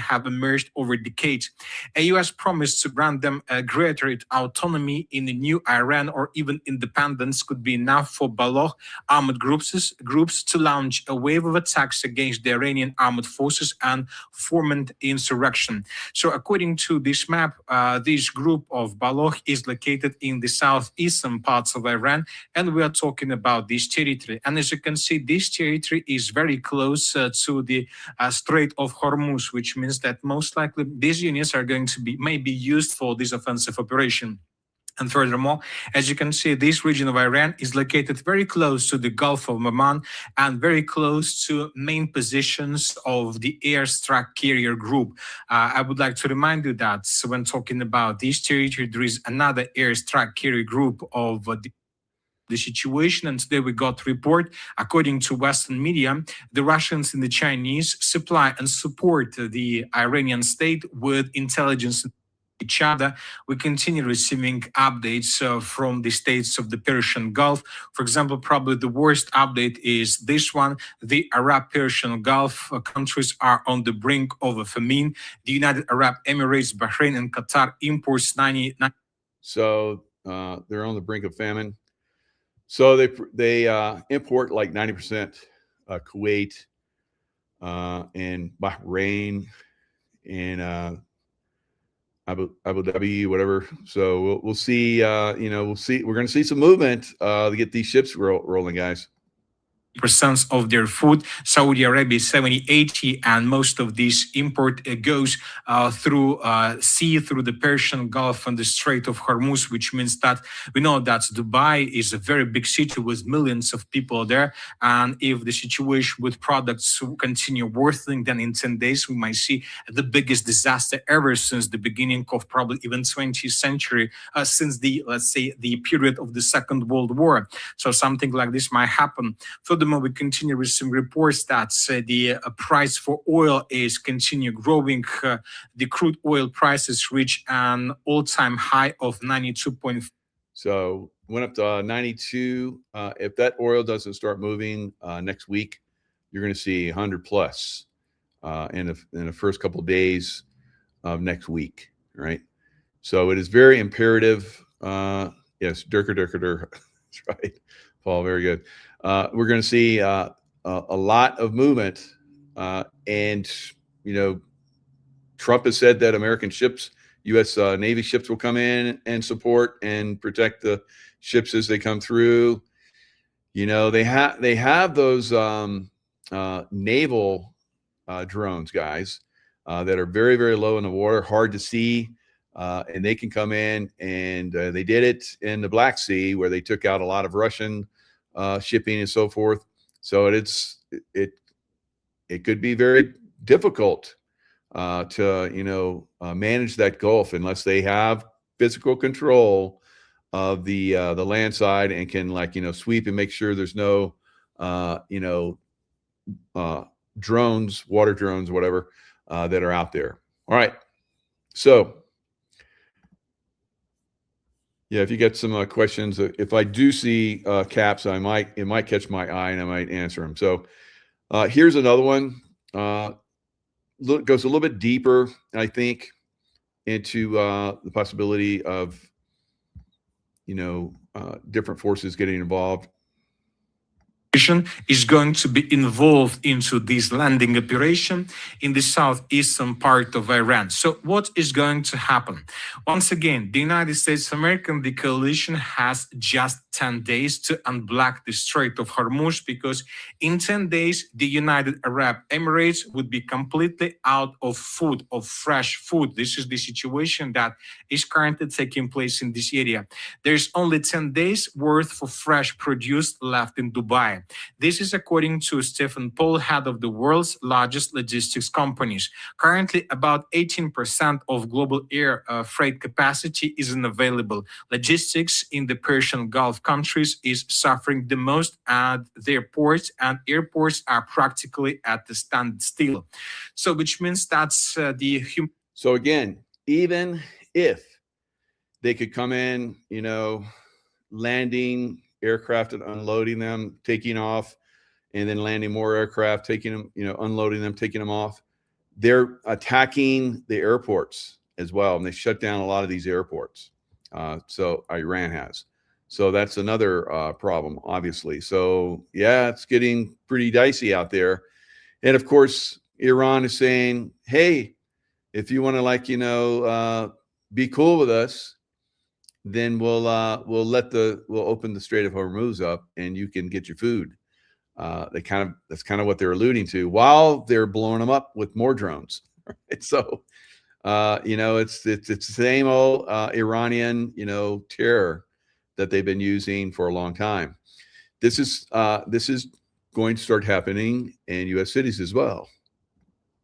have emerged over decades. A U.S. promise to grant them a greater autonomy in the new Iran or even independence could be enough for Baloch armed groups to launch a wave of attacks against the Iranian armed forces and foment insurrection. So, according to this map, this group of Baloch is located in the southeastern parts of Iran, and we are talking about this territory. And as you can see, this territory is very close to the Strait of Hormuz, which means that most likely these units are going to be maybe used for this offensive operation. And furthermore, as you can see, this region of Iran is located very close to the Gulf of Oman and very close to main positions of the airstrike carrier group. I would like to remind you that when talking about this territory, there is another airstrike carrier group of the situation. And today we got report, according to Western media, the Russians and the Chinese supply and support the Iranian state with intelligence each other. We continue receiving updates from the states of the Persian Gulf. For example, probably the worst update is this one. The Arab Persian Gulf countries are on the brink of a famine. The United Arab Emirates, Bahrain, and Qatar imports 99. So they're on the brink of famine. So they import like 90% Kuwait and Bahrain and Abu Dhabi, whatever. So we'll see. We'll see. We're going to see some movement to get these ships rolling, guys. Percent of their food. Saudi Arabia 70-80, and most of this import goes through sea, through the Persian Gulf and the Strait of Hormuz, which means that we know that Dubai is a very big city with millions of people there. And if the situation with products continue worsening, then in 10 days we might see the biggest disaster ever since the beginning of probably even 20th century, since the, let's say, the period of the Second World War. So something like this might happen. Furthermore, we continue with some reports that the price for oil is continue growing. The crude oil prices reach an all-time high of 92. So went up to 92. If that oil doesn't start moving next week, you're going to see 100 plus in the first couple of days of next week, right? So it is very imperative. Yes, Durker. That's right, Paul. Very good. We're going to see a lot of movement, and Trump has said that American ships, U.S. Navy ships, will come in and support and protect the ships as they come through. They have those naval drones, guys, that are very, very low in the water, hard to see, and they can come in, and they did it in the Black Sea where they took out a lot of Russian shipping and so forth. So it could be very difficult to manage that Gulf unless they have physical control of the land side and can sweep and make sure there's no drones, water drones, whatever, that are out there. All right, so. Yeah, if you get some questions, if I do see caps, it might catch my eye and I might answer them. So here's another one. Goes a little bit deeper, I think, into the possibility of different forces getting involved. Is going to be involved into this landing operation in the southeastern part of Iran. So what is going to happen? Once again, the United States of America and the coalition has just 10 days to unblock the Strait of Hormuz, because in 10 days, the United Arab Emirates would be completely out of food, of fresh food. This is the situation that is currently taking place in this area. There's only 10 days worth of fresh produce left in Dubai. This is according to Stephen Paul, head of the world's largest logistics companies. Currently, about 18% of global air freight capacity is unavailable. Logistics in the Persian Gulf countries is suffering the most at their ports, and airports are practically at the standstill. So, which means that's So again, even if they could come in, landing aircraft and unloading them, taking off, and then landing more aircraft, taking them, unloading them, taking them off, they're attacking the airports as well, and they shut down a lot of these airports. So Iran has. So that's another problem, obviously. So yeah, it's getting pretty dicey out there. And of course, Iran is saying, hey, if you want to, like, be cool with us, then we'll open the Strait of Hormuz up and you can get your food. That's kind of what they're alluding to while they're blowing them up with more drones. Right? So, it's the same old Iranian, terror that they've been using for a long time. This is going to start happening in U.S. cities as well.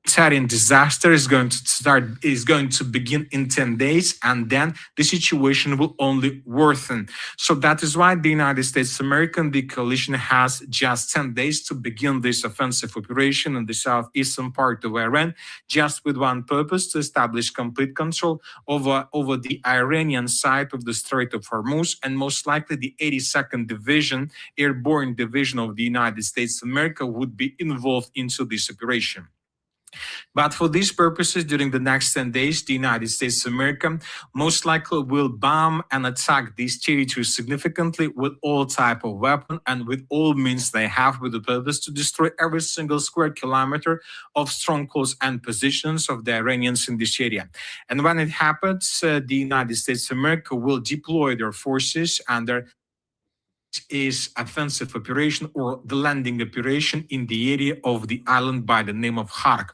Humanitarian disaster is going to begin in 10 days, and then the situation will only worsen. So that is why the United States of America and the coalition has just 10 days to begin this offensive operation in the southeastern part of Iran, just with one purpose: to establish complete control over the Iranian side of the Strait of Hormuz, and most likely the 82nd Division, Airborne Division of the United States of America, would be involved into this operation. But for these purposes, during the next 10 days, the United States of America most likely will bomb and attack these territories significantly with all type of weapon and with all means they have, with the purpose to destroy every single square kilometer of strongholds and positions of the Iranians in this area. And when it happens, the United States of America will deploy their forces and their is offensive operation or the landing operation in the area of the island by the name of Khark.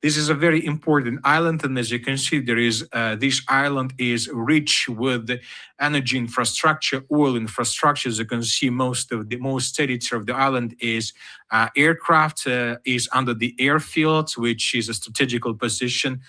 This is a very important island, and as you can see, there is this island is rich with energy infrastructure, oil infrastructure. As you can see, most territory of the island is aircraft, is under the airfield, which is a strategical position,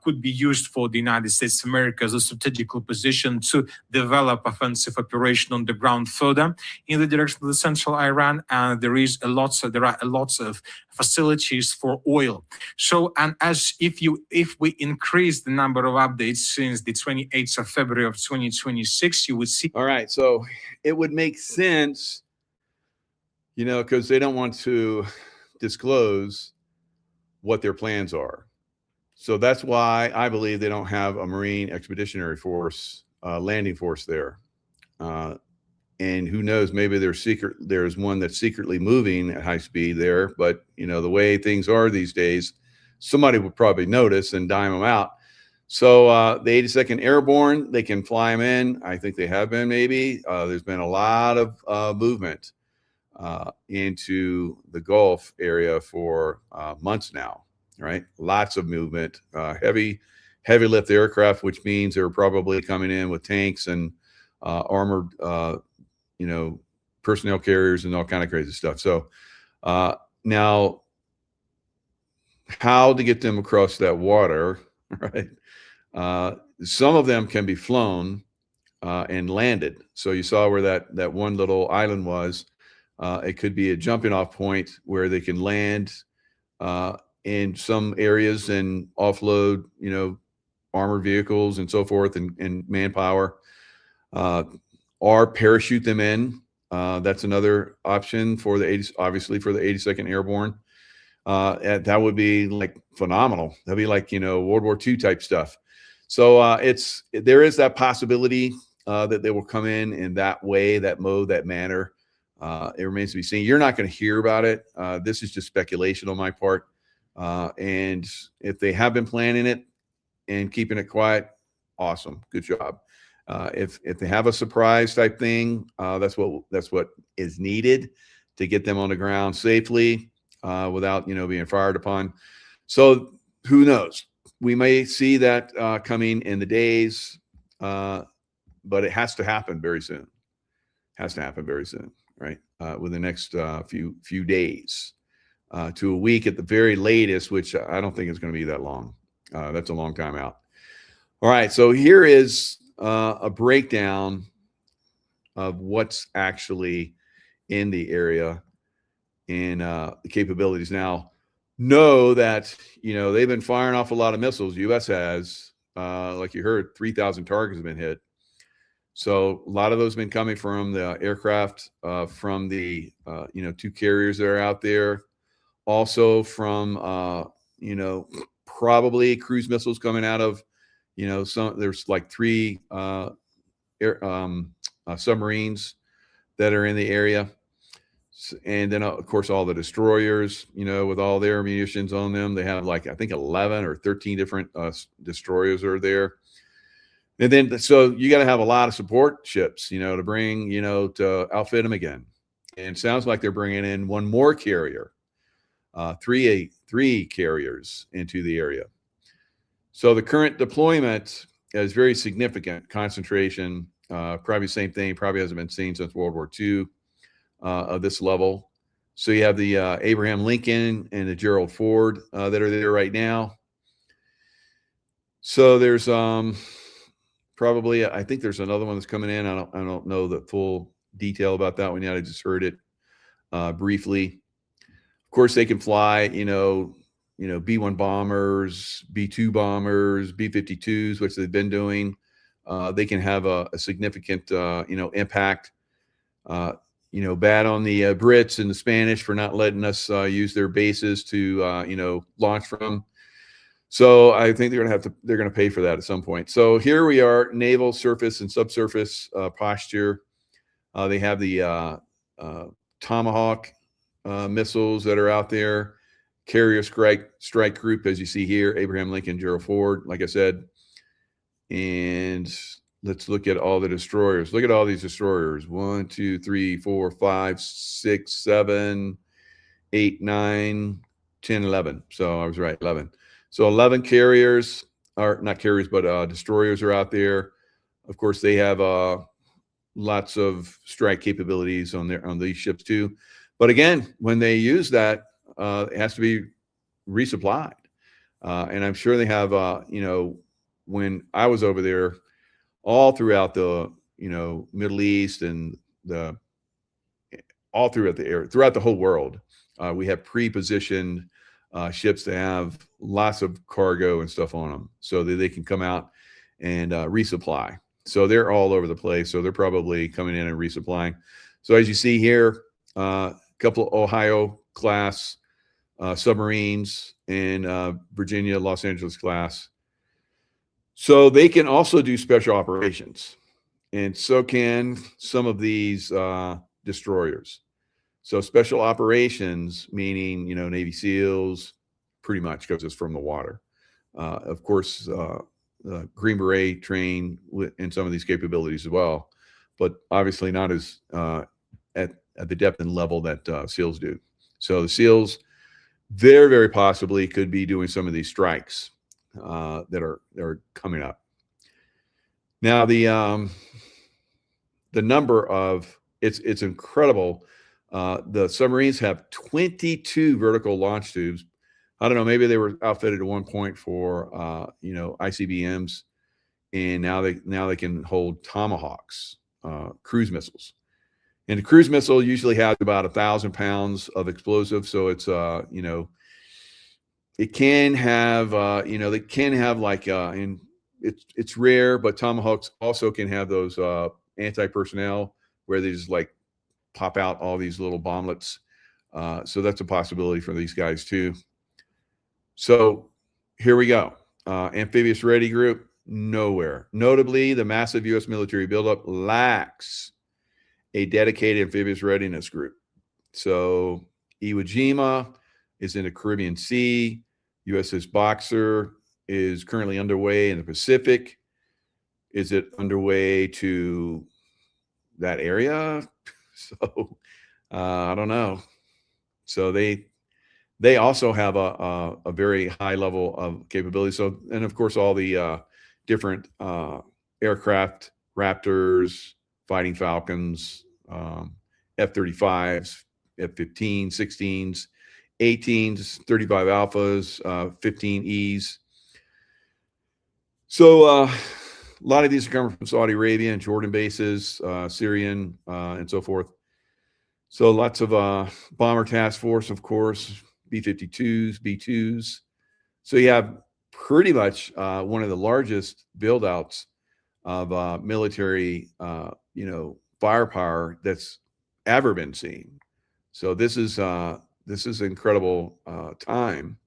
could be used for the United States of America as a strategical position to develop offensive operation on the ground further in the direction of the central Iran, and there are lots of facilities for oil. So, and if we increase the number of updates since the 28th of February of 2026, you would see. All right, so it would make sense, because they don't want to disclose what their plans are. So that's why I believe they don't have a Marine Expeditionary Force landing force there. And who knows, maybe there's one that's secretly moving at high speed there. But, the way things are these days, somebody would probably notice and dime them out. So the 82nd Airborne, they can fly them in. I think they have been, maybe. There's been a lot of movement into the Gulf area for months now, right? Lots of movement, heavy lift aircraft, which means they're probably coming in with tanks and armored personnel carriers and all kind of crazy stuff. So now, how to get them across that water, right? Some of them can be flown and landed. So you saw where that one little island was. It could be a jumping off point where they can land in some areas and offload, armored vehicles and so forth and manpower, or parachute them in. That's another option for obviously for the 82nd Airborne. That would be like phenomenal. That'd be like, World War II type stuff. So there is that possibility that they will come in that way, that mode, that manner. It remains to be seen. You're not going to hear about it. This is just speculation on my part. And if they have been planning it and keeping it quiet, awesome, good job. If they have a surprise type thing, that's what is needed to get them on the ground safely without being fired upon. So who knows? We may see that coming in the days, but it has to happen very soon. Has to happen very soon, right? Within the next few days to a week at the very latest, which I don't think is going to be that long. That's a long time out. All right, so here is a breakdown of what's actually in the area and the capabilities. Now, know that they've been firing off a lot of missiles. U.S. has, like you heard, 3,000 targets have been hit. So a lot of those have been coming from the aircraft, from the 2 carriers that are out there, also from Probably cruise missiles coming out of, there's like 3 submarines that are in the area. And then, of course, all the destroyers, with all their munitions on them. They have like, I think 11 or 13 different destroyers are there. And then, so you got to have a lot of support ships, to bring, to outfit them again. And it sounds like they're bringing in one more carrier, three carriers into the area. So the current deployment is very significant concentration. Probably the same thing, probably hasn't been seen since World War II of this level. So you have the Abraham Lincoln and the Gerald Ford that are there right now. So there's probably, I think there's another one that's coming in. I don't know the full detail about that one yet. I just heard it briefly. Of course, they can fly, B-1 bombers, B-2 bombers, B-52s, which they've been doing. They can have a significant, impact. Bad on the Brits and the Spanish for not letting us use their bases to, launch from. So I think they're going to pay for that at some point. So here we are, naval, surface, and subsurface posture. They have the Tomahawk missiles that are out there. Carrier strike group, as you see here, Abraham Lincoln, Gerald Ford, like I said. And let's look at all the destroyers. Look at all these destroyers. 1, 2, 3, 4, 5, 6, 7, 8, 9, 10, 11. So I was right, 11. So 11 carriers, or not carriers, but destroyers are out there. Of course, they have lots of strike capabilities on these ships too. But again, when they use that, it has to be resupplied. And I'm sure they have, when I was over there, all throughout the, Middle East and all throughout the area, throughout the whole world, we have pre-positioned ships that have lots of cargo and stuff on them so that they can come out and resupply. So they're all over the place. So they're probably coming in and resupplying. So as you see here, a couple of Ohio class submarines and Virginia, Los Angeles class. So they can also do special operations, and so can some of these destroyers. So special operations, meaning, Navy SEALs, pretty much because it's from the water. Of course, Green Beret train in some of these capabilities as well, but obviously not as at the depth and level that SEALs do. So the SEALs very, very possibly could be doing some of these strikes that are coming up. Now the number of it's incredible. The submarines have 22 vertical launch tubes. I don't know, maybe they were outfitted at one point for ICBMs, and now they can hold Tomahawks, cruise missiles. And the cruise missile usually has about 1,000 pounds of explosive, so it's it can have they can have like and it's rare, but Tomahawks also can have those anti-personnel where they just like pop out all these little bomblets. So that's a possibility for these guys too. So here we go. Amphibious Ready Group, nowhere. Notably, the massive U.S. military buildup lacks a dedicated amphibious readiness group. So Iwo Jima is in the Caribbean Sea. USS Boxer is currently underway in the Pacific. Is it underway to that area? So I don't know. So they also have a very high level of capability. So, and of course, all the different aircraft, Raptors, Fighting Falcons, F-35s, F-15, 16s, 18s, 35 Alphas, 15Es. So a lot of these are coming from Saudi Arabia and Jordan bases, Syrian, and so forth. So lots of bomber task force, of course, B-52s, B-2s. So you have pretty much one of the largest build-outs of military, firepower that's ever been seen. So this is incredible time.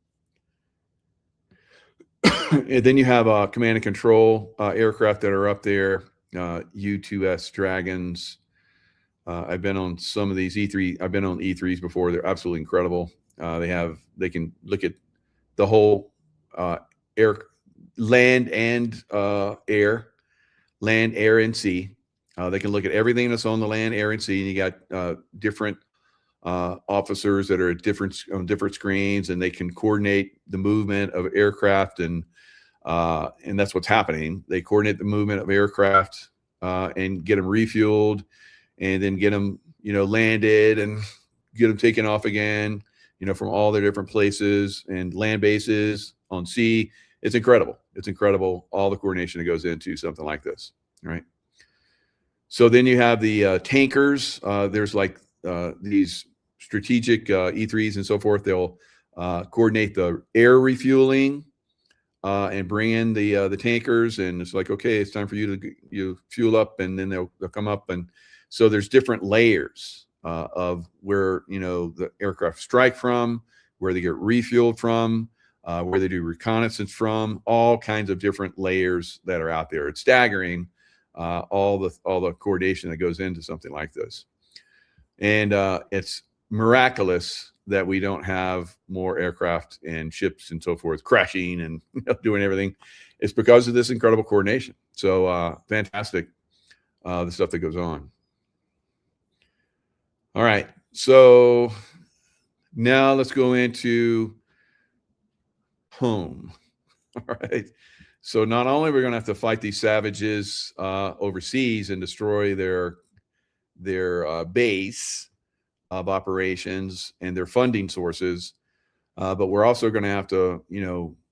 And then you have command and control aircraft that are up there, U-2S Dragons. I've been on some of these E3. I've been on E3s before. They're absolutely incredible. They can look at the whole air, land and air, and sea. They can look at everything that's on the land, air, and sea. And you got different officers that are at on different screens, and they can coordinate the movement of aircraft, and that's what's happening. They coordinate the movement of aircraft and get them refueled, and then get them, landed and get them taken off again, from all their different places and land bases on sea. It's incredible. It's incredible, all the coordination that goes into something like this, right? So then you have the tankers. There's like these strategic E3s and so forth. They'll coordinate the air refueling and bring in the tankers, and it's like, okay, it's time for you to fuel up, and then they'll come up. And so there's different layers of where the aircraft strike from, where they get refueled from, where they do reconnaissance from, all kinds of different layers that are out there. It's staggering, all the coordination that goes into something like this. And it's miraculous that we don't have more aircraft and ships and so forth crashing and doing everything. It's because of this incredible coordination. So fantastic, the stuff that goes on. All right, so now let's go into home. All right. So not only we're going to have to fight these savages overseas and destroy their base of operations and their funding sources, but we're also going to have to,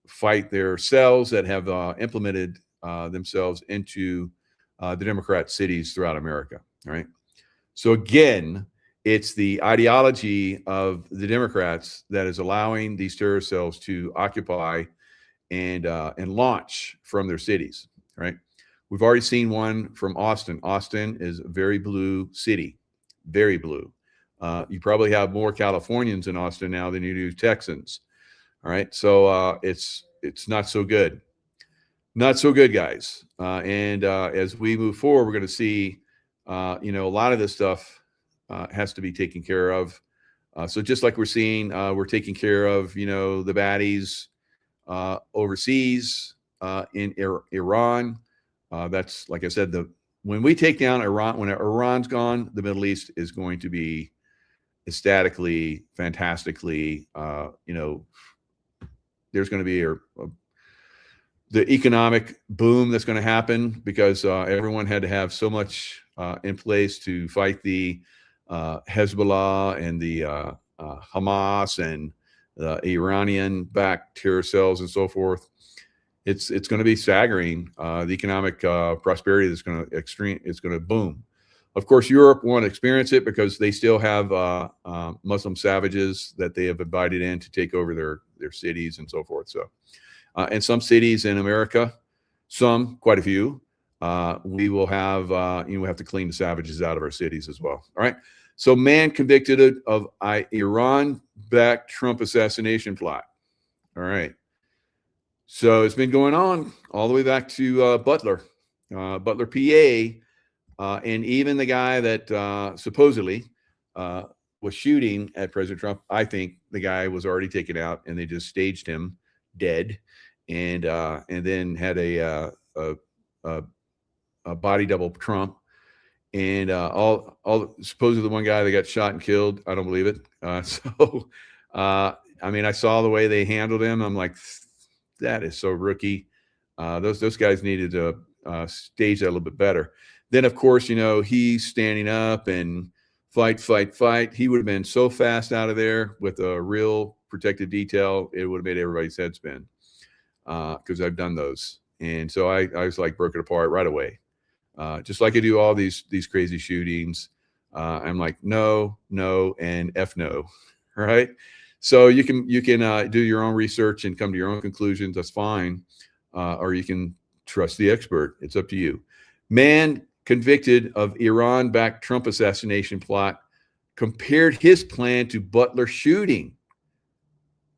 fight their cells that have implemented themselves into the Democrat cities throughout America. Right. So again, it's the ideology of the Democrats that is allowing these terrorist cells to occupy and launch from their cities, right? We've already seen one from Austin. Austin is a very blue city, very blue. You probably have more Californians in Austin now than you do Texans, all right? So it's not so good. Not so good, guys. And as we move forward, we're going to see, a lot of this stuff has to be taken care of. So just like we're seeing, we're taking care of, the baddies overseas in Iran. That's, like I said, when we take down Iran, when Iran's gone, the Middle East is going to be ecstatically, fantastically, there's going to be the economic boom that's going to happen because everyone had to have so much in place to fight the Hezbollah and the Hamas and the Iranian-backed terror cells and so forth. It's going to be staggering. The economic prosperity that's going to boom. Of course, Europe won't experience it because they still have Muslim savages that they have invited in to take over their cities and so forth. So, and some cities in America, quite a few, we will have we have to clean the savages out of our cities as well. All right. So, man convicted of Iran-backed Trump assassination plot. All right. So it's been going on all the way back to Butler, PA, and even the guy that supposedly was shooting at President Trump. I think the guy was already taken out, and they just staged him dead, and then had a body double Trump. And supposedly the one guy that got shot and killed, I don't believe it. I mean, I saw the way they handled him. I'm like, that is so rookie. Those guys needed to stage that a little bit better. Then, of course, he's standing up and fight. He would have been so fast out of there with a real protective detail. It would have made everybody's head spin because I've done those. And so I was like, broke it apart right away. Just like I do all these crazy shootings. I'm like, no, and F no. Right. So you can do your own research and come to your own conclusions. That's fine. Or you can trust the expert. It's up to you. Man convicted of Iran-backed Trump assassination plot compared his plan to Butler shooting,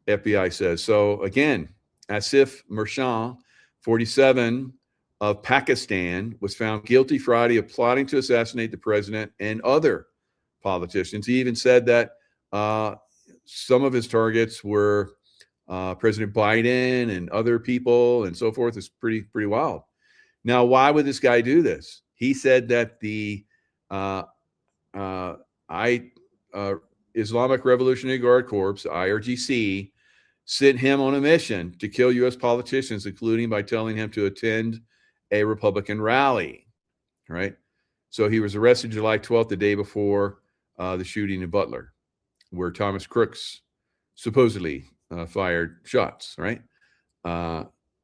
FBI says. So again, Asif Merchant, 47, of Pakistan, was found guilty Friday of plotting to assassinate the president and other politicians. He even said that some of his targets were President Biden and other people and so forth. It's pretty wild. Now, why would this guy do this? He said that the Islamic Revolutionary Guard Corps, IRGC, sent him on a mission to kill U.S. politicians, including by telling him to attend a Republican rally, right? So he was arrested July 12th, the day before the shooting in Butler, where Thomas Crooks supposedly fired shots, right?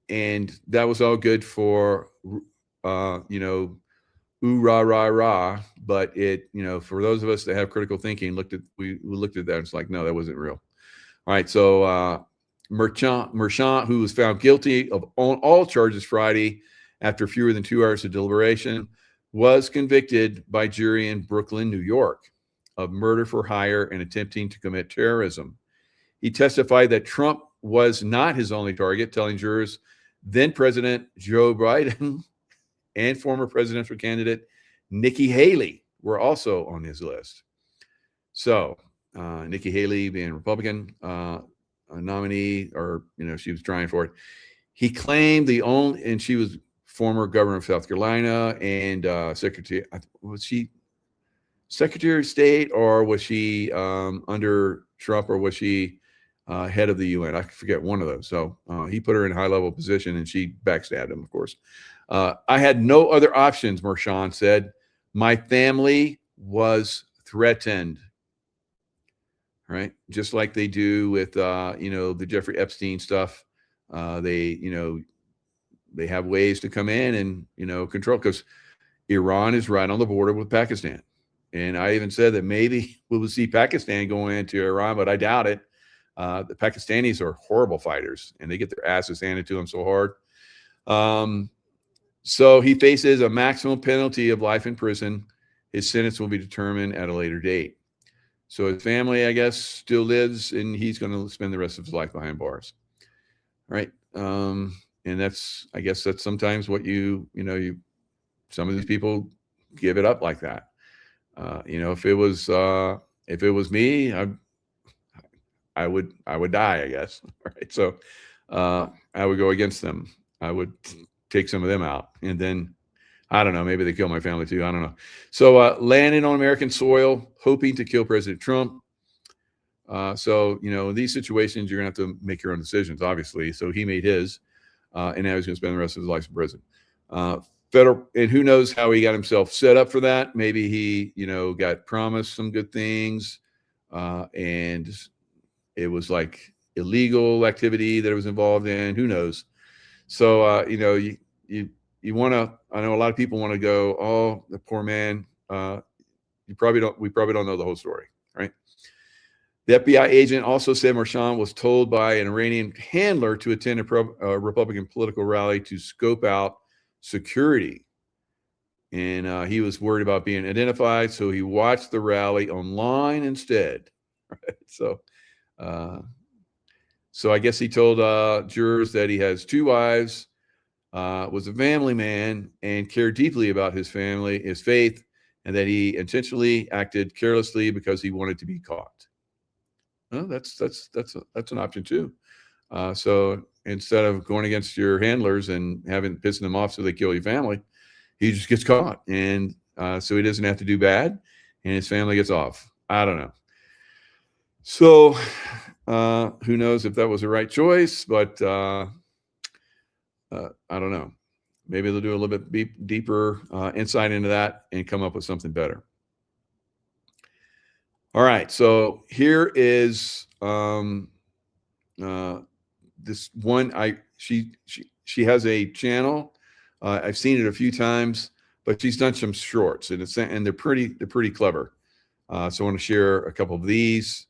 And that was all good for, ooh, rah, rah, rah. But it, for those of us that have critical thinking, we looked at that and it's like, no, that wasn't real. All right. So Merchant, who was found guilty of all charges Friday after fewer than 2 hours of deliberation, was convicted by jury in Brooklyn, New York, of murder for hire and attempting to commit terrorism. He testified that Trump was not his only target, telling jurors then President Joe Biden and former presidential candidate Nikki Haley were also on his list. So Nikki Haley, being a Republican nominee, or she was trying for it. He claimed and she was former governor of South Carolina and secretary. Was she Secretary of State, or was she under Trump, or was she head of the UN? I forget, one of those. So he put her in a high-level position, and she backstabbed him, of course. I had no other options, Merchant said. My family was threatened, right? Just like they do with, the Jeffrey Epstein stuff. They have ways to come in and, control, because Iran is right on the border with Pakistan. And I even said that maybe we will see Pakistan going into Iran, but I doubt it. The Pakistanis are horrible fighters, and they get their asses handed to them so hard. So he faces a maximum penalty of life in prison. His sentence will be determined at a later date. So his family, I guess, still lives, and he's going to spend the rest of his life behind bars. All right. And I guess that's sometimes what some of these people give it up like that. If it was me, I would die, I guess. All right. So I would go against them. I would take some of them out, and then I don't know, maybe they kill my family too. I don't know. So landing on American soil, hoping to kill President Trump. So in these situations, you're gonna have to make your own decisions, obviously. So he made his, and now he's gonna spend the rest of his life in prison. Federal, and who knows how he got himself set up for that. Maybe he, got promised some good things, and it was like illegal activity that it was involved in. Who knows? So, you want to, I know a lot of people want to go, oh, the poor man. We probably don't know the whole story, right? The FBI agent also said Merchant was told by an Iranian handler to attend a Republican political rally to scope out security. And he was worried about being identified, so he watched the rally online instead. Right? So I guess he told jurors that he has 2 wives, was a family man, and cared deeply about his family, his faith, and that he intentionally acted carelessly because he wanted to be caught. Well, that's an option too. So instead of going against your handlers and pissing them off so they kill your family, he just gets caught, and so he doesn't have to do bad, and his family gets off. I don't know. So who knows if that was the right choice, but I don't know. Maybe they'll do a little bit deeper insight into that and come up with something better. All right. So here is this one. She has a channel. I've seen it a few times, but she's done some shorts, and they're pretty clever. So I want to share a couple of these.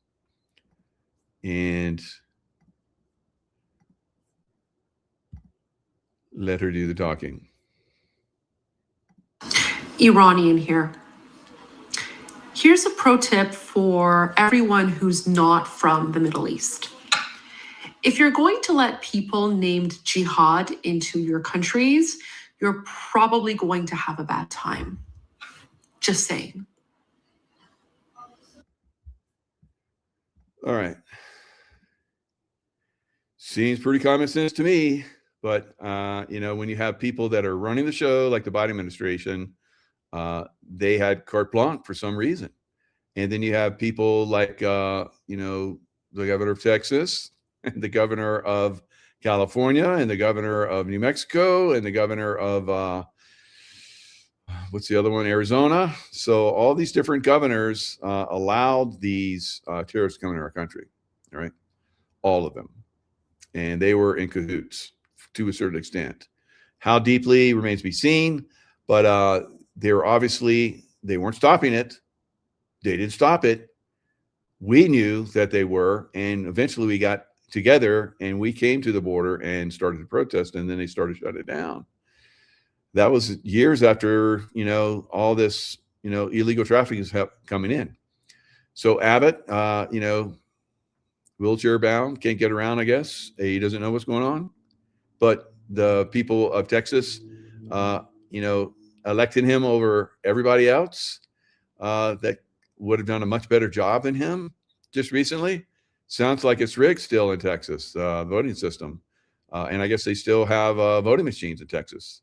And let her do the talking. Iranian here. Here's a pro tip for everyone who's not from the Middle East. If you're going to let people named Jihad into your countries, you're probably going to have a bad time. Just saying. All right. Seems pretty common sense to me, but you know, when you have people that are running the show, like the Biden administration, they had carte blanche for some reason. And then you have people like, you know, the governor of Texas and the governor of California and the governor of New Mexico and the governor of, what's the other one? Arizona. So all these different governors allowed these terrorists to come into our country, all right? All of them. And they were in cahoots to a certain extent. How deeply remains to be seen, but they were obviously, they weren't stopping it. They didn't stop it. We knew that they were, and eventually we got together and we came to the border and started to protest, and then they started shutting it down. That was years after, you know, all this, you know, illegal trafficking is coming in. So Abbott, you know, wheelchair bound, can't get around, I guess. He doesn't know what's going on. But the people of Texas, you know, elected him over everybody else that would have done a much better job than him just recently. Sounds like it's rigged still in Texas, the voting system. And I guess they still have voting machines in Texas.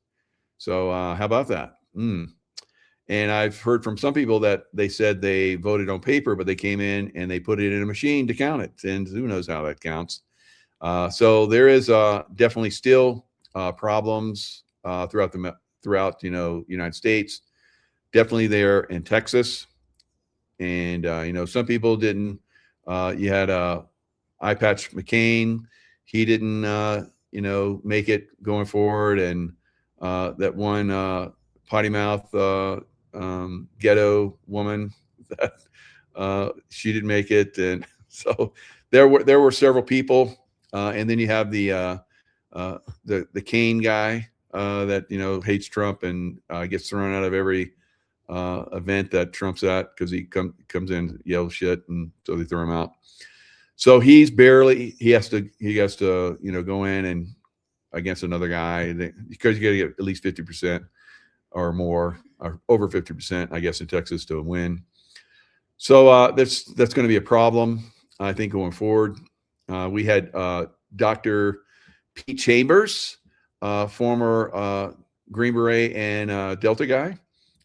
So how about that? And I've heard from some people that they said they voted on paper, but they came in and they put it in a machine to count it. And who knows how that counts. So there is definitely still problems throughout you know, United States. Definitely there in Texas. And, you know, some people didn't. You had Eye Patch McCain. He didn't, you know, make it going forward. And that one potty mouth ghetto woman, that she didn't make it. And so there were several people. And then you have the Kane guy that, you know, hates Trump and gets thrown out of every event that Trump's at because he comes in, yells shit, and so they throw him out. So he's barely, he has to, you know, go in and against another guy because you got to get at least 50% or more, or over 50%, I guess, in Texas to win. So that's going to be a problem, I think, going forward. We had Dr. Pete Chambers, former Green Beret and Delta guy.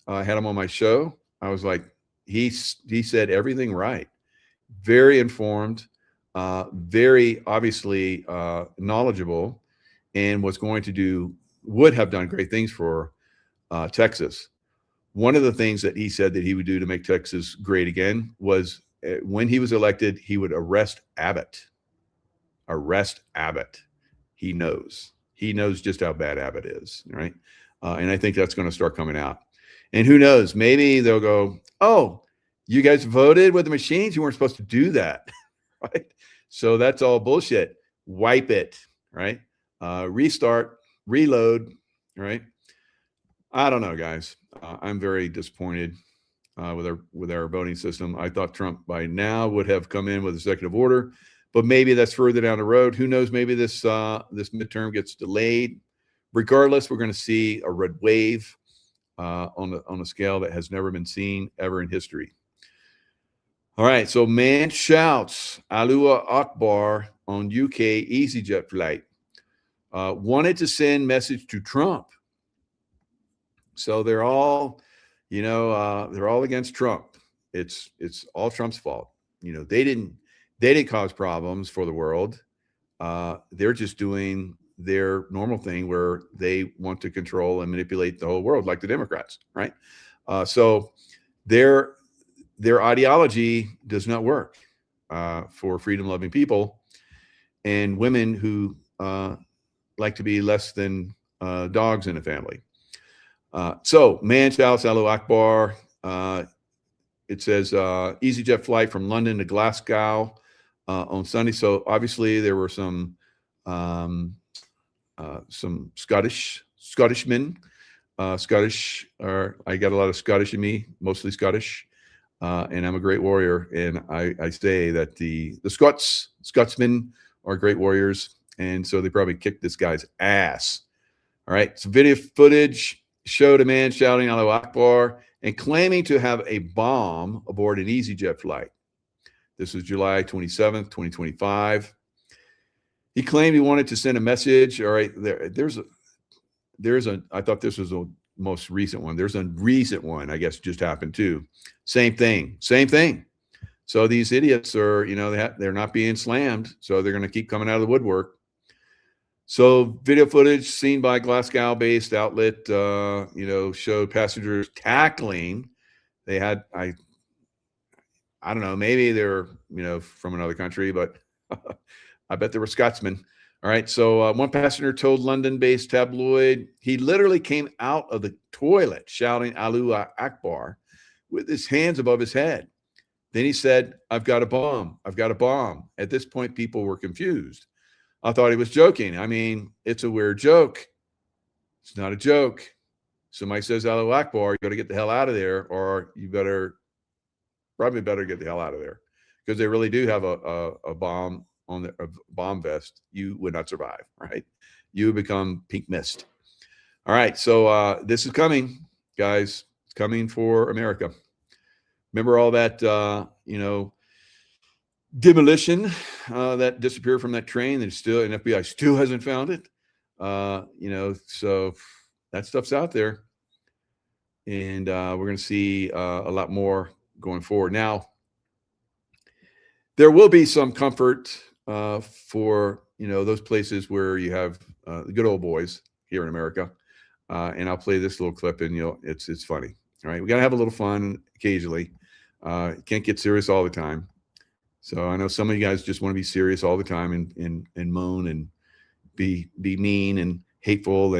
I had him on my show. I was like, he said everything right. Very informed, very obviously knowledgeable, and would have done great things for Texas. One of the things that he said that he would do to make Texas great again was when he was elected, he would arrest Abbott. Arrest Abbott. He knows just how bad Abbott is, right? And I think that's going to start coming out. And who knows, maybe they'll go, oh, you guys voted with the machines. You weren't supposed to do that, right? So that's all bullshit. Wipe it, right? Restart, reload, right? I don't know, guys. I'm very disappointed with our voting system. I thought Trump by now would have come in with executive order, but maybe that's further down the road. Who knows? Maybe this midterm gets delayed. Regardless, we're going to see a red wave on a scale that has never been seen ever in history. All right, so man shouts Allahu Akbar on UK EasyJet flight. Wanted to send message to Trump. So they're all, you know, they're all against Trump. It's all Trump's fault. You know, they didn't cause problems for the world. They're just doing their normal thing where they want to control and manipulate the whole world, like the Democrats, right? So their ideology does not work for freedom-loving people and women who like to be less than dogs in a family. So man shouts Allahu Akbar. It says EasyJet flight from London to Glasgow on Sunday. So obviously there were some Scottishmen, Scottish, or I got a lot of Scottish in me, mostly Scottish, and I'm a great warrior. And I say that the Scotsmen are great warriors. And so they probably kicked this guy's ass. All right. So video footage showed a man shouting Allahu Akbar and claiming to have a bomb aboard an EasyJet flight. This was July 27th, 2025. He claimed he wanted to send a message. All right. There's a, I thought this was a most recent one. There's a recent one, I guess, just happened too. Same thing. So these idiots are, you know, they're not being slammed. So they're going to keep coming out of the woodwork. So video footage seen by Glasgow-based outlet, you know, showed passengers tackling. They had, I don't know, maybe they're, you know, from another country, but I bet they were Scotsmen. All right. So one passenger told London-based tabloid he literally came out of the toilet shouting Allahu Akbar with his hands above his head. Then he said, I've got a bomb. I've got a bomb. At this point, people were confused. I thought he was joking. I mean, it's a weird joke. It's not a joke. Somebody says Allahu Akbar, you got to get the hell out of there, or you probably better get the hell out of there, because they really do have a bomb on a bomb vest. You would not survive, right? You would become pink mist. All right. So this is coming, guys. It's coming for America. Remember all that, you know, demolition that disappeared from that train, and still, and FBI still hasn't found it. You know, so that stuff's out there, and we're going to see a lot more going forward. Now, there will be some comfort for, you know, those places where you have the good old boys here in America, and I'll play this little clip, and it's funny. All right, we got to have a little fun occasionally. Can't get serious all the time. So I know some of you guys just want to be serious all the time and moan and be mean and hateful,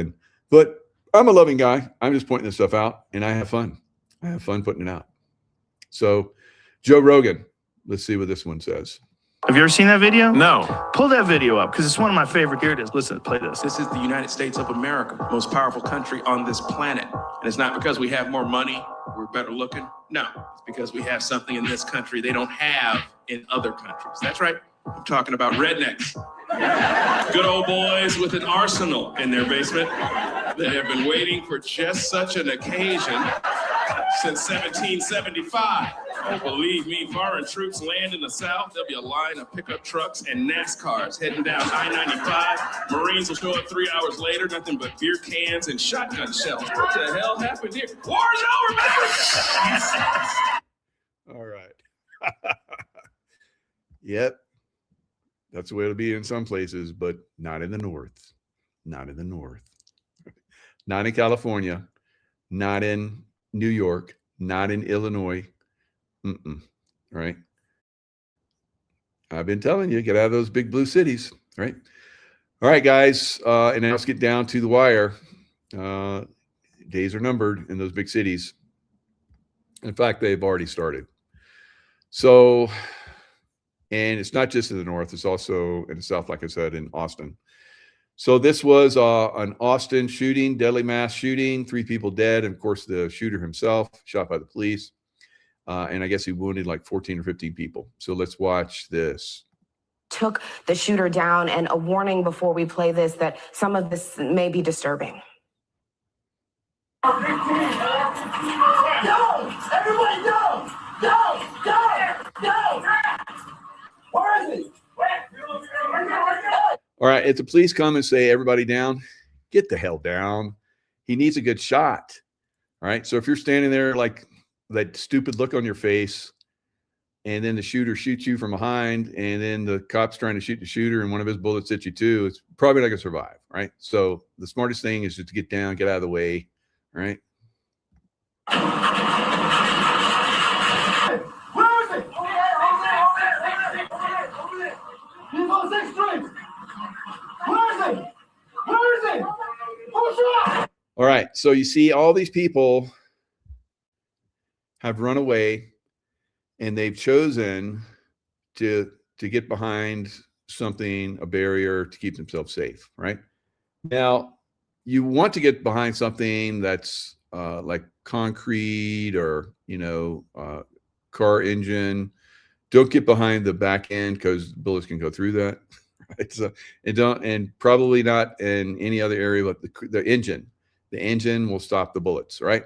but I'm a loving guy. I'm just pointing this stuff out, and I have fun. I have fun putting it out. So Joe Rogan, let's see what this one says. Have you ever seen that video? No. Pull that video up, because it's one of my favorite. Here it is. Listen, play this. This is the United States of America, most powerful country on this planet. And it's not because we have more money, we're better looking. No, it's because we have something in this country they don't have in other countries. That's right. I'm talking about rednecks. Good old boys with an arsenal in their basement that have been waiting for just such an occasion since 1775. Oh, believe me, foreign troops land in the South, there'll be a line of pickup trucks and NASCARs heading down I-95. Marines will show up 3 hours later, nothing but beer cans and shotgun shells. What the hell happened here? War's over, baby! All right. Yep. That's the way it'll be in some places, but not in the North. Not in the North. Not in California. Not in New York. Not in Illinois. Right? I've been telling you, get out of those big blue cities. Right? All right, guys. And now let's get down to the wire. Days are numbered in those big cities. In fact, they've already started. So, and it's not just in the North, it's also in the South, like I said, in Austin. So this was an Austin shooting, deadly mass shooting, 3 people dead. And of course, the shooter himself shot by the police. And I guess he wounded like 14 or 15 people. So let's watch this. Took the shooter down, and a warning before we play this that some of this may be disturbing. No! Everybody go! Go! Go! Go! Where is he? All right, if the police come and say, everybody down, get the hell down. He needs a good shot. All right, so if you're standing there like that stupid look on your face, and then the shooter shoots you from behind, and then the cop's trying to shoot the shooter, and one of his bullets hits you too, it's probably not going to survive, right? So the smartest thing is just to get down, get out of the way, all right? Where is he? Over there. He's on 6th Street. Where is he? Where is he? Who's shot? All right, so you see all these people have run away, and they've chosen to get behind something, a barrier, to keep themselves safe, right? Now, you want to get behind something that's like concrete or, you know, car engine. Don't get behind the back end, because bullets can go through that, Right? So, and probably not in any other area, but the engine will stop the bullets, right?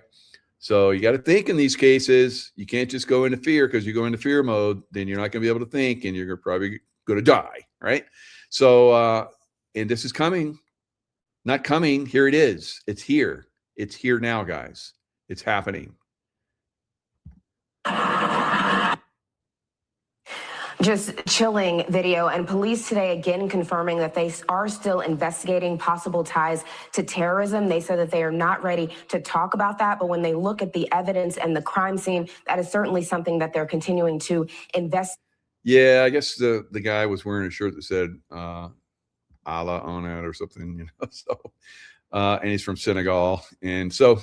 So you got to think in these cases. You can't just go into fear, because you go into fear mode, then you're not going to be able to think, and you're probably going to die, right? So, and this is coming, not coming. Here it is. It's here. It's here now, guys. It's happening. Just chilling video, and police today again confirming that they are still investigating possible ties to terrorism. They said that they are not ready to talk about that, but when they look at the evidence and the crime scene, that is certainly something that they're continuing to investigate. Yeah, I guess the guy was wearing a shirt that said Allah on it or something, you know. So, and he's from Senegal, and so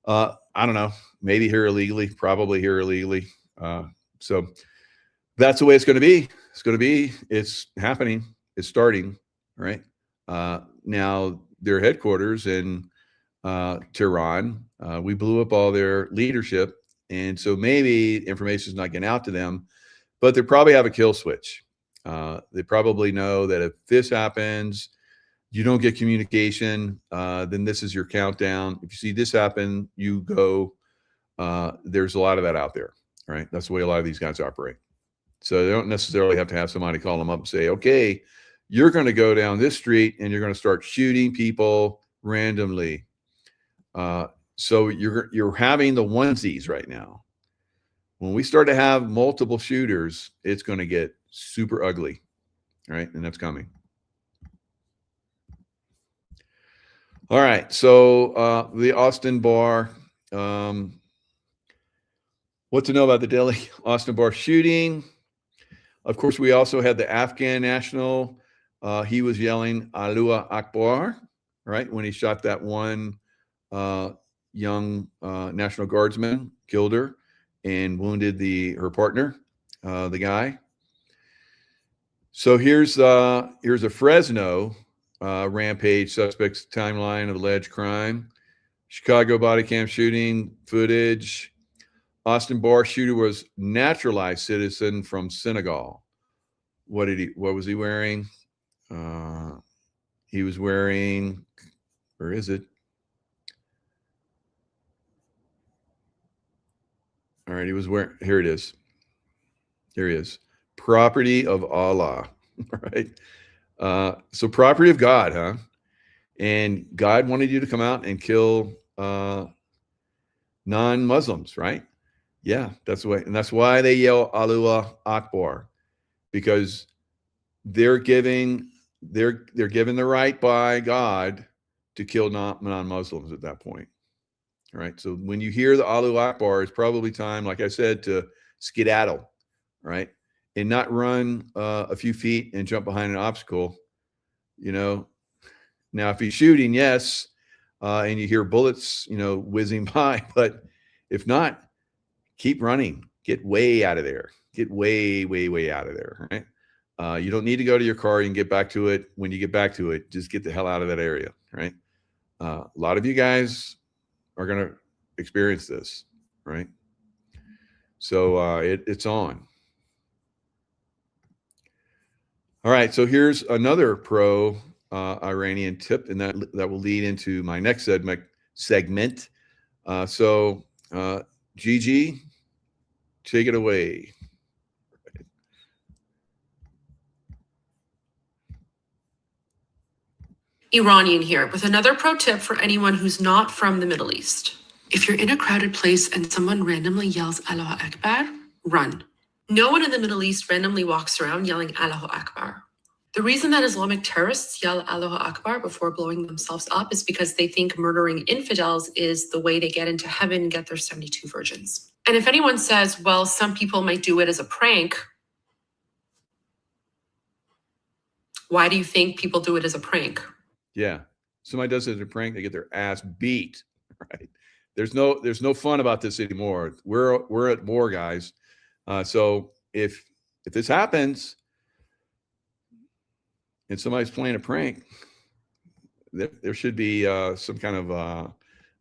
I don't know, maybe here illegally, probably here illegally. So that's the way it's going to be. It's going to be. It's happening. It's starting. Right now, their headquarters in Tehran. We blew up all their leadership, and so maybe information is not getting out to them. But they probably have a kill switch. They probably know that if this happens, you don't get communication, then this is your countdown. If you see this happen, you go. There's a lot of that out there, right? That's the way a lot of these guys operate. So they don't necessarily have to have somebody call them up and say, okay, you're going to go down this street and you're going to start shooting people randomly. So you're having the onesies right now. When we start to have multiple shooters, it's going to get super ugly, right? And that's coming. All right. So the Austin bar. What to know about the Delhi Austin bar shooting? Of course, we also had the Afghan national. He was yelling Allahu Akbar, right? When he shot that one young National Guardsman, killed her, and wounded her partner, the guy. So here's a Fresno rampage suspects timeline of alleged crime. Chicago body cam shooting footage. Austin bar shooter was naturalized citizen from Senegal. What was he wearing? He was wearing, where is it? All right, he was wearing, here it is. Here he is. Property of Allah, right? So property of God, huh? And God wanted you to come out and kill non-Muslims, right? Yeah, that's the way. And that's why they yell Allahu Akbar, because they're given the right by God to kill non-Muslims at that point. All right. So when you hear the Allahu Akbar, it's probably time, like I said, to skedaddle, right? And not run a few feet and jump behind an obstacle, you know. Now, if he's shooting, yes, and you hear bullets, you know, whizzing by, but if not, keep running. Get way out of there. Get way, way, way out of there, right? You don't need to go to your car. You can get back to it. When you get back to it, just get the hell out of that area, right? A lot of you guys are going to experience this, right? So it's on. All right, so here's another pro Iranian tip, and that will lead into my next segment. So Gigi, take it away. Iranian here with another pro tip for anyone who's not from the Middle East. If you're in a crowded place and someone randomly yells Allahu Akbar, run. No one in the Middle East randomly walks around yelling Allahu Akbar. The reason that Islamic terrorists yell Allahu Akbar before blowing themselves up is because they think murdering infidels is the way they get into heaven and get their 72 virgins. And if anyone says, well, some people might do it as a prank, why do you think people do it as a prank? Yeah, somebody does it as a prank, they get their ass beat, right? There's no fun about this anymore. We're at war, guys. So if this happens and somebody's playing a prank, there should be some kind of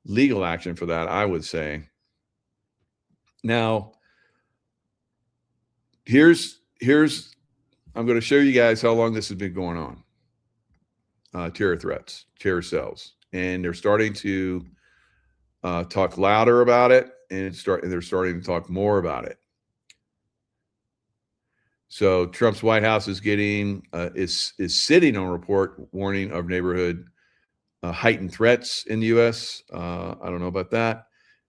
legal action for that, I would say. Now, here's I'm going to show you guys how long this has been going on. Terror threats, terror cells, and they're starting to talk louder about it, and they're starting to talk more about it. So Trump's White House is getting is sitting on a report warning of neighborhood heightened threats in the U.S. I don't know about that.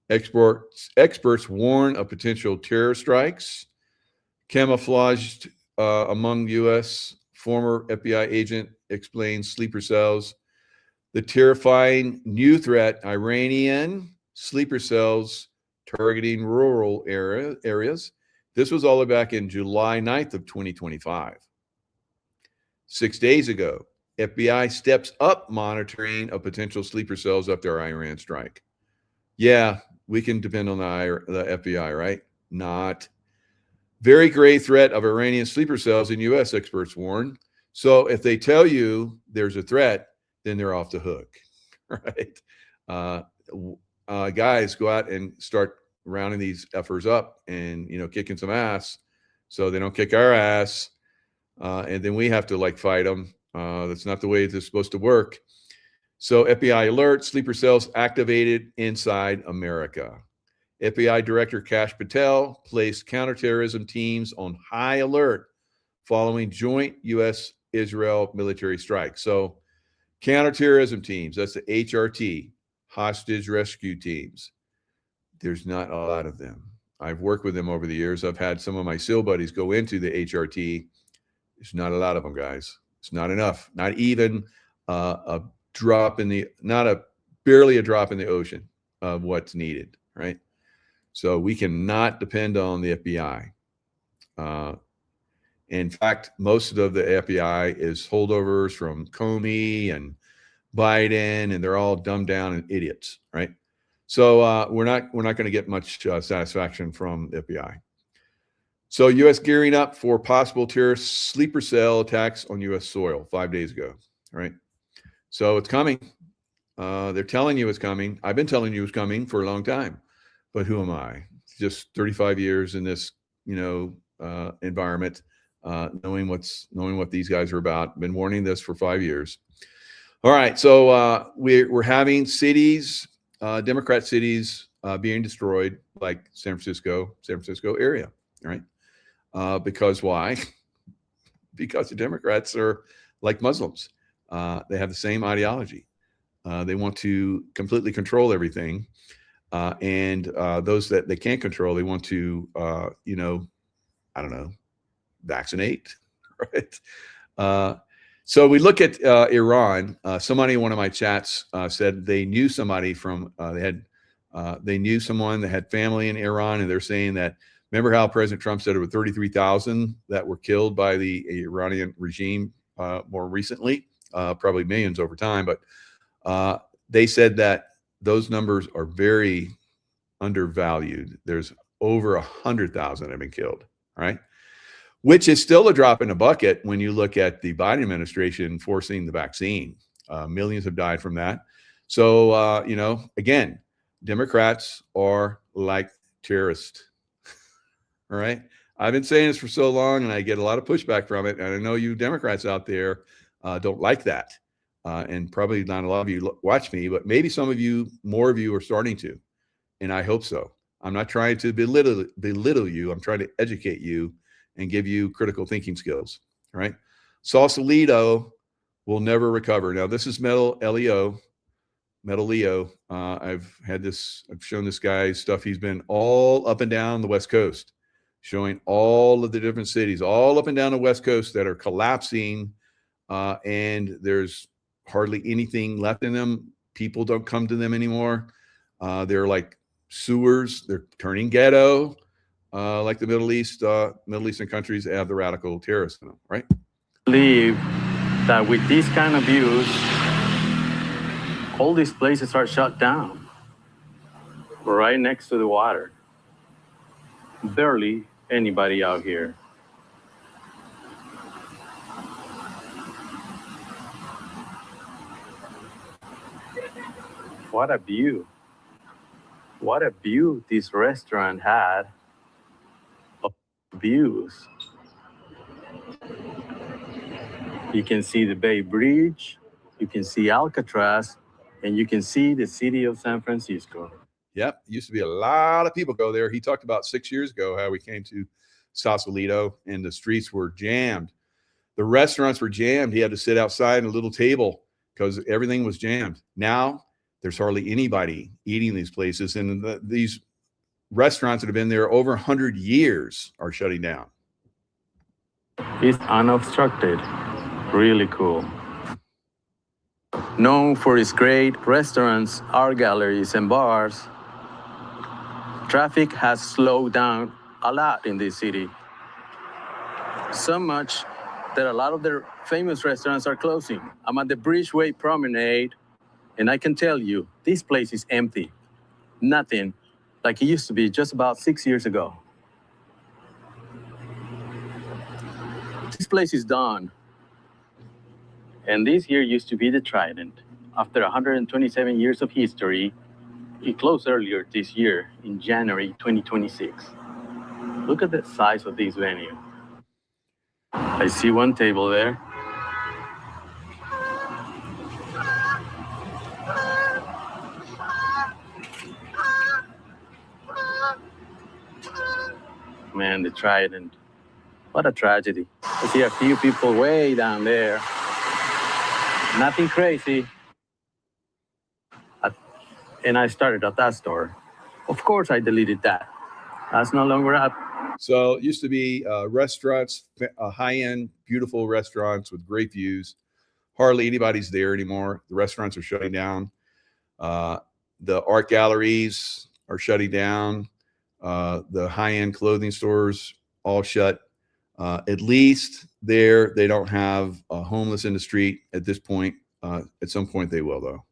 Experts warn of potential terror strikes. Camouflaged among U.S. former FBI agent explains sleeper cells. The terrifying new threat: Iranian sleeper cells targeting rural areas. This was all the way back in July 9th of 2025. 6 days ago, FBI steps up monitoring of potential sleeper cells after Iran strike. Yeah, we can depend on the FBI, right? Not. Very grave threat of Iranian sleeper cells in U.S., experts warn. So if they tell you there's a threat, then they're off the hook, right? Guys, go out and start rounding these effers up and, kicking some ass so they don't kick our ass. And then we have to fight them. That's not the way it's supposed to work. So FBI alert: sleeper cells activated inside America. FBI Director Kash Patel placed counterterrorism teams on high alert following joint U.S.-Israel military strike. So counterterrorism teams, that's the HRT, hostage rescue teams. There's not a lot of them. I've worked with them over the years. I've had some of my SEAL buddies go into the HRT. There's not a lot of them, guys. It's not enough. Not even a drop in the, barely a drop in the ocean of what's needed, right? So we cannot depend on the FBI. In fact, most of the FBI is holdovers from Comey and Biden, and they're all dumbed down and idiots, right? So we're not going to get much satisfaction from the FBI. So U.S. gearing up for possible terrorist sleeper cell attacks on U.S. soil 5 days ago, right? So it's coming. They're telling you it's coming. I've been telling you it's coming for a long time, but who am I? Just 35 years in this, environment, knowing what these guys are about. Been warning this for 5 years. All right, so we're having cities, Democrat cities, being destroyed, like San Francisco area, right? Because why? Because the Democrats are like Muslims. They have the same ideology. They want to completely control everything. And those that they can't control, they want to, vaccinate, right? So we look at Iran. Somebody in one of my chats said they knew somebody from, they knew someone that had family in Iran, and they're saying that, remember how President Trump said there were 33,000 that were killed by the Iranian regime more recently, probably millions over time, but they said that those numbers are very undervalued. There's over 100,000 have been killed, right? Which is still a drop in the bucket when you look at the Biden administration forcing the vaccine. Millions have died from that. So, again, Democrats are like terrorists, all right? I've been saying this for so long, and I get a lot of pushback from it. And I know you Democrats out there don't like that. And probably not a lot of you watch me, but maybe some of you, more of you are starting to, and I hope so. I'm not trying to belittle you. I'm trying to educate you and give you critical thinking skills, right? Sausalito will never recover. Now, this is Metal Leo. I've shown this guy stuff. He's been all up and down the West Coast, showing all of the different cities, all up and down the West Coast that are collapsing, and there's hardly anything left in them. People don't come to them anymore. They're like sewers. They're turning ghetto, like the Middle Eastern countries have the radical terrorists in them, right? I believe that with these kind of views, all these places are shut down. We're right next to the water. Barely anybody out here. What a view. What a view this restaurant had of views. You can see the Bay Bridge, you can see Alcatraz, and you can see the city of San Francisco. Yep. Used to be a lot of people go there. He talked about 6 years ago how we came to Sausalito and the streets were jammed. The restaurants were jammed. He had to sit outside in a little table because everything was jammed. Now there's hardly anybody eating these places. And these restaurants that have been there over 100 years are shutting down. It's unobstructed. Really cool. Known for its great restaurants, art galleries, and bars, traffic has slowed down a lot in this city. So much that a lot of their famous restaurants are closing. I'm at the Bridgeway Promenade, and I can tell you, this place is empty. Nothing like it used to be just about 6 years ago. This place is done. And this here used to be the Trident. After 127 years of history, it closed earlier this year in January 2026. Look at the size of this venue. I see one table there. Man, the Trident. What a tragedy. I see a few people way down there. Nothing crazy. And I started at that store. Of course, I deleted that. That's no longer up. So it used to be restaurants, high-end, beautiful restaurants with great views. Hardly anybody's there anymore. The restaurants are shutting down. The art galleries are shutting down. The high-end clothing stores all shut. At least there, they don't have homeless in the street at this point. At some point they will, though.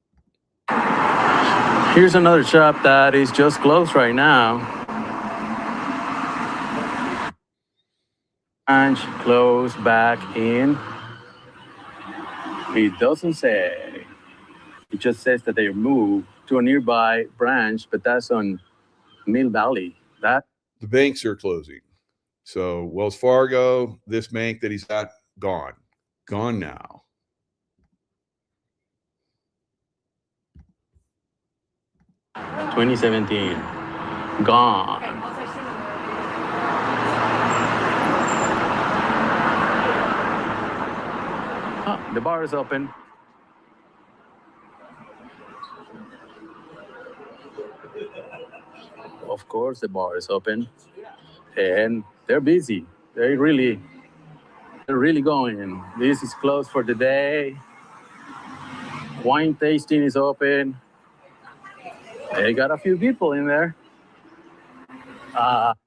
Here's another shop that is just closed right now. Branch closed back in. It doesn't say. It just says that they moved to a nearby branch, but that's on Mill Valley. The banks are closing. So Wells Fargo, this bank that he's at, gone now. $2017, gone. The bar is open. Of course, the bar is open, and they're busy. They're really going. This is closed for the day. Wine tasting is open. They got a few people in there.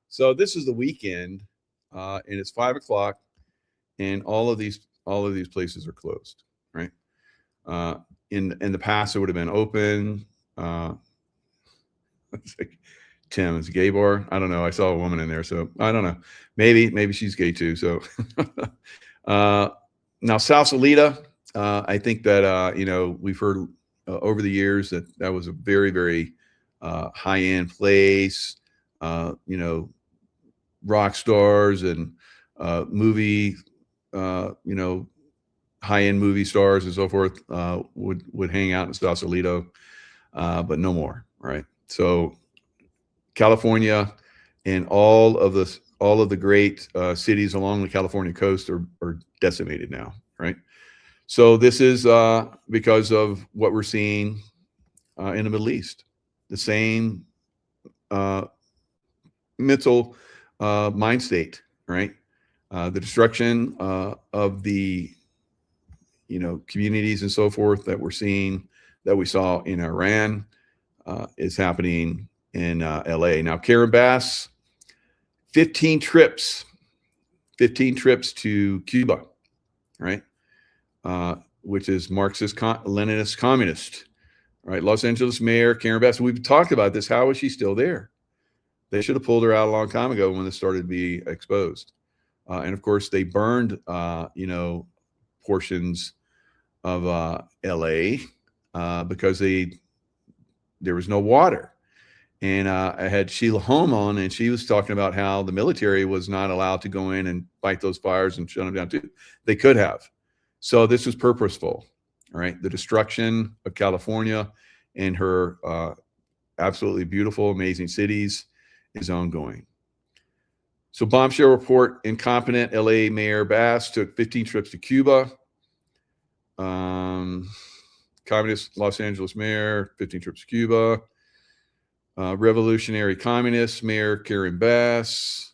So this is the weekend, and it's 5 o'clock, and all of these places are closed, right? In the past, it would have been open. It's like, Tim, it's a gay bar. I don't know. I saw a woman in there, so I don't know. Maybe she's gay too. So now Sausalito, I think that we've heard over the years that was a very, very high-end place. Rock stars and movie, high-end movie stars and so forth would hang out in Sausalito, but no more, right? So California and all of the great cities along the California coast are decimated now, right? So this is because of what we're seeing in the Middle East. The same mental mind state, right? The destruction of the communities and so forth that we're seeing, that we saw in Iran, is happening in LA. Now, Karen Bass, 15 trips to Cuba, right? Which is Marxist, Leninist, communist, right? Los Angeles Mayor Karen Bass. We've talked about this. How is she still there? They should have pulled her out a long time ago when this started to be exposed. And of course, they burned, portions of LA because there was no water. And I had Sheila Holm on, and she was talking about how the military was not allowed to go in and fight those fires and shut them down too. They could have. So this was purposeful, all right? The destruction of California and her absolutely beautiful, amazing cities is ongoing. So bombshell report, incompetent LA Mayor Bass took 15 trips to Cuba. Communist Los Angeles Mayor, 15 trips to Cuba. Revolutionary Communist Mayor Karen Bass.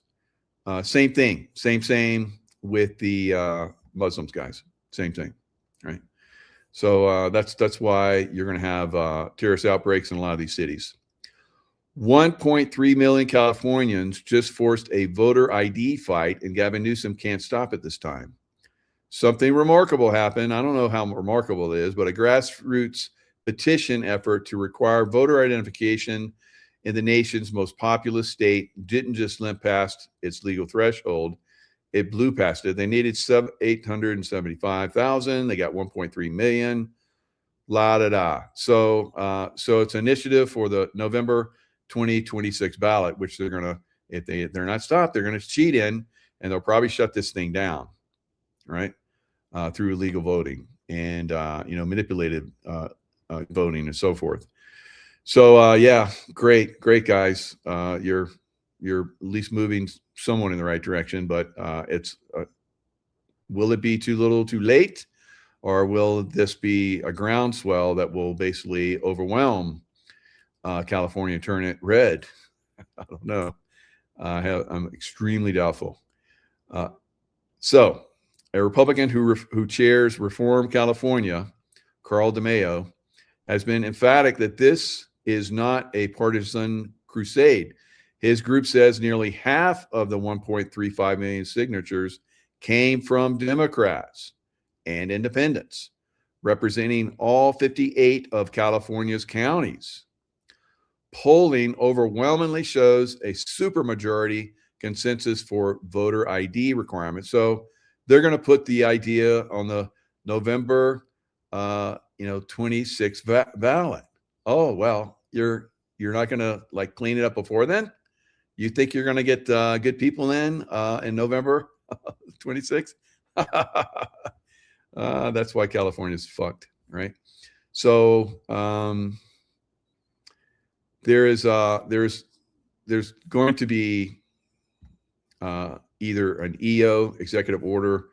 Same thing, same with the Muslims, guys. Same thing, right? So that's why you're going to have terrorist outbreaks in a lot of these cities. 1.3 million Californians just forced a voter ID fight, and Gavin Newsom can't stop it this time. Something remarkable happened. I don't know how remarkable it is, but a grassroots petition effort to require voter identification in the nation's most populous state didn't just limp past its legal threshold. It blew past it. They needed 875,000. They got 1.3 million. La da da. So it's an initiative for the November 2026 ballot, which they're gonna, if they're not stopped, they're gonna cheat in, and they'll probably shut this thing down, right? Through illegal voting and manipulated voting and so forth. So yeah, great guys. You're at least moving someone in the right direction, but it's will it be too little too late, or will this be a groundswell that will basically overwhelm California, turn it red? I don't know. I'm extremely doubtful. So a Republican who chairs Reform California, Carl DeMaio, has been emphatic that this is not a partisan crusade. His group says nearly half of the 1.35 million signatures came from Democrats and independents, representing all 58 of California's counties. Polling overwhelmingly shows a supermajority consensus for voter ID requirements. So they're going to put the idea on the November 26 ballot. Oh, well, you're not going to like clean it up before then? You think you're going to get good people in November 26? That's why California's fucked, right? So there's going to be either an EO, executive order,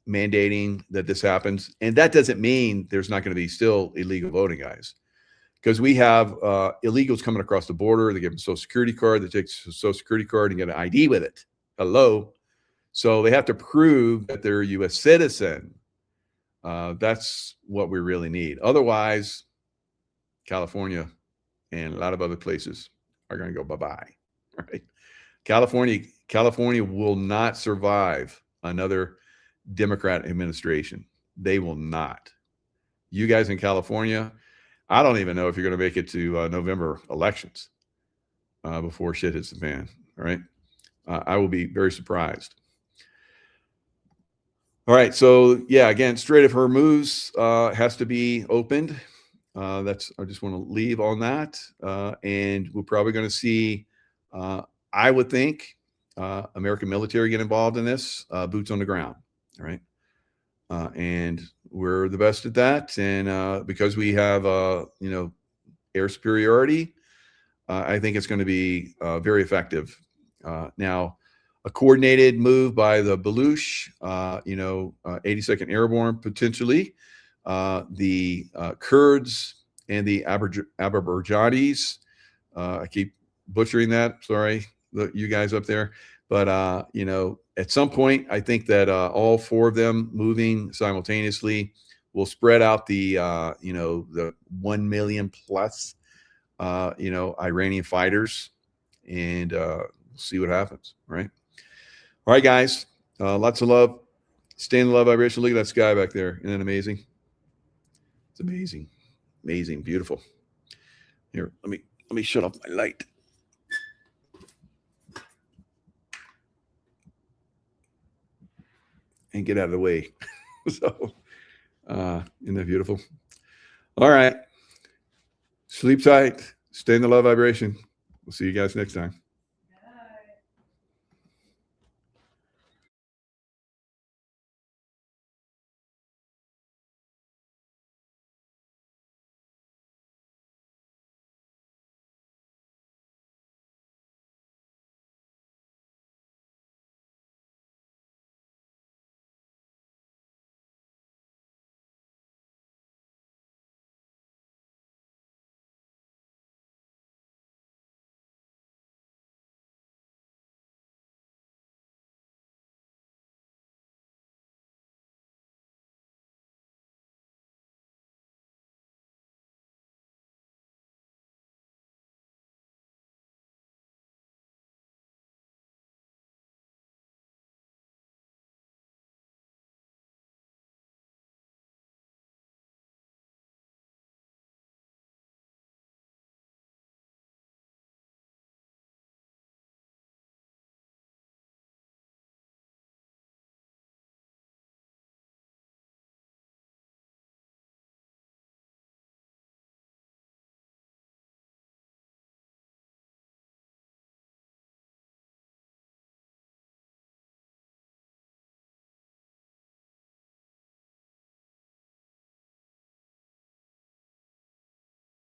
mandating that this happens. And that doesn't mean there's not going to be still illegal voting, guys. Because we have illegals coming across the border. They give them a social security card. They take a social security card and get an ID with it. Hello. So they have to prove that they're a U.S. citizen. That's what we really need. Otherwise, California and a lot of other places are going to go bye-bye. Right? California will not survive another Democrat administration. They will not. You guys in California, I don't even know if you're going to make it to November elections before shit hits the fan. All right. I will be very surprised. All right. So yeah, again, Strait of Hormuz has to be opened. I just want to leave on that. And we're probably going to see, I would think, American military get involved in this, boots on the ground. All right. And we're the best at that. And because we have, air superiority, I think it's going to be very effective. Now, a coordinated move by the Baluch, 82nd Airborne, potentially, the Kurds and the Azerbaijanis. I keep butchering that. Sorry, you guys up there. But, at some point, I think that all four of them moving simultaneously will spread out the 1 million plus, Iranian fighters, and we'll see what happens. Right. All right, guys. Lots of love. Stay in the love vibration. Look at that sky back there. Isn't that amazing? It's amazing. Amazing. Beautiful. Here, let me shut off my light. And get out of the way. So, isn't that beautiful? All right. Sleep tight. Stay in the love vibration. We'll see you guys next time.